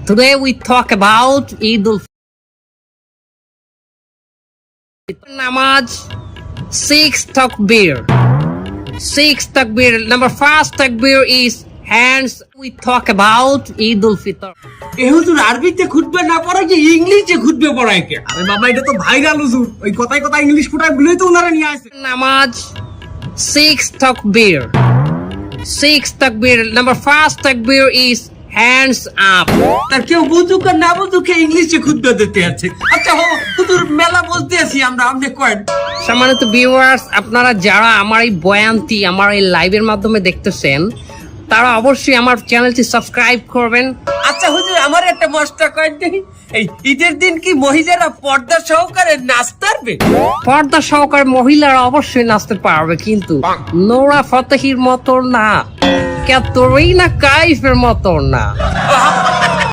Today we talk about Eid al-Fitr Namaz, 6 takbir. 6 takbir. Number first takbir is hands. We talk about Eid al-Fitr. এ হুজুর আরবিতে খুতবা না পড়ায় যে ইংলিশে খুতবা পড়ায় কে? আরে বাবা এটা তো ভাইরাল হুজুর, ওই কথায় কথায় ইংলিশ ফুটায় বলেই তো ওনারা নিয়ে আসে। Namaz, 6 takbir. 6 takbir. Number first takbir is hands up. তার কেউ বুঝুক আর না বুঝুক ইংলিশে খুতবা দিতে আছে। আচ্ছা হুজুর মেলা বলতে আছি আমরা, আপনি কয়েন। সম্মানিত ভিউয়ার্স, আপনারা যারা আমার এই বয়ানটি আমার এই লাইভের মাধ্যমে দেখতেছেন, তারা অবশ্যই আমার চ্যানেলটি সাবস্ক্রাইব করবেন। আচ্ছা হুজুর আমার একটা মস্তা কয়েন দেখি, এই ঈদের দিন কি মহিলারা পর্দা সহকারে নাচতে পারবে? পর্দা সহকারে মহিলারা অবশ্যই নাচতে পারবে, কিন্তু নোরা ফতেহির মতো না, ক্যাটরিনা কাইফের মতো না।